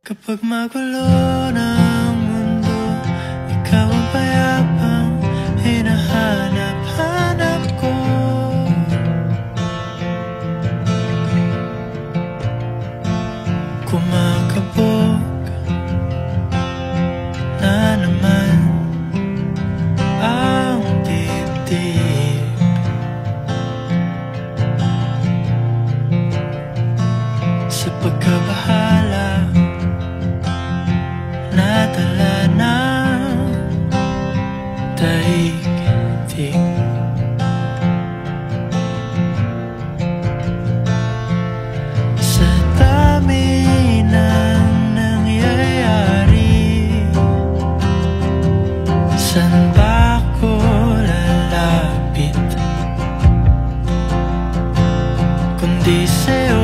Kapag magulo ng mundo, ikaw ang payapang hinahanap-hanap ko. Kumakabog na naman ang dibdib. Sa pagkabahala nadala ng daigdig. Sa dami ng nangyayari, saan ba ako lalapit kundi sa'yo?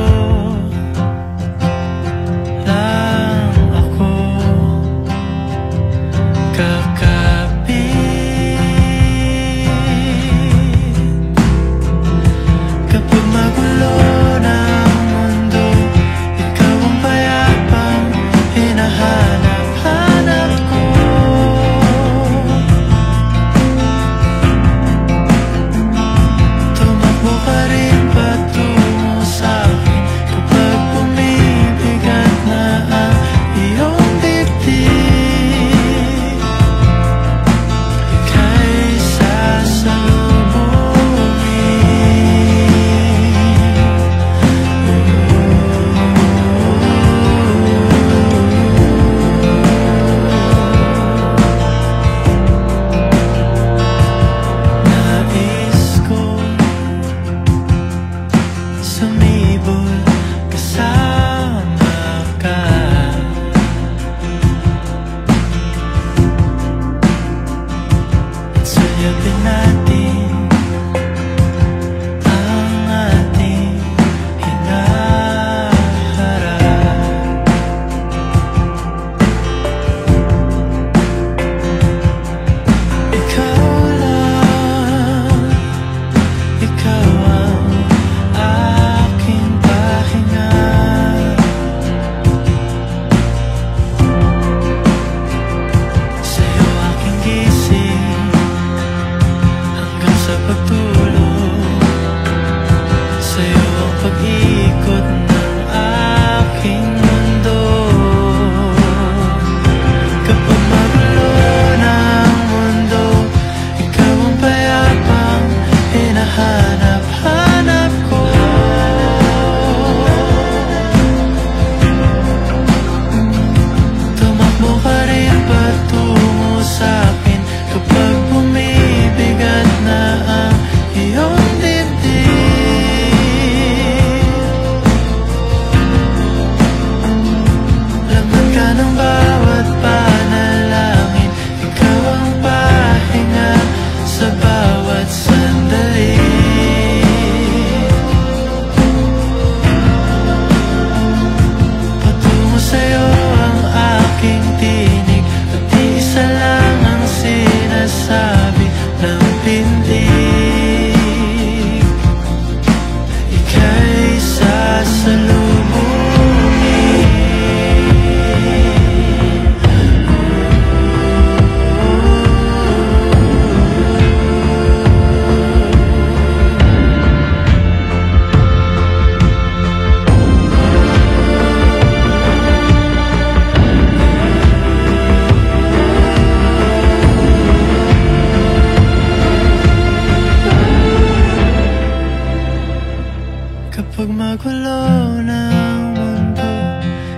Kapag magulo ng mundo,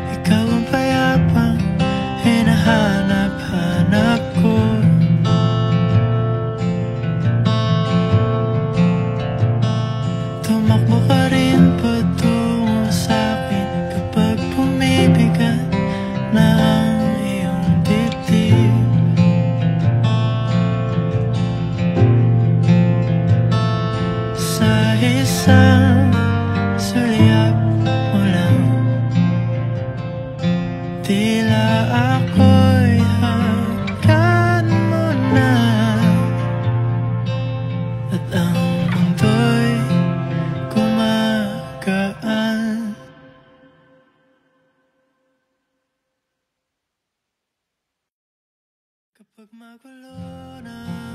ikaw ang payapang hinahanap-hanap ko. Tumakbo ka rin patungo sa'kin kapag bumibigat na ang iyong dibdib. Sa isang sulyap mo lang, tila ako'y hagkan mo na, at ang mundo'y kumakas. Kapag magulo na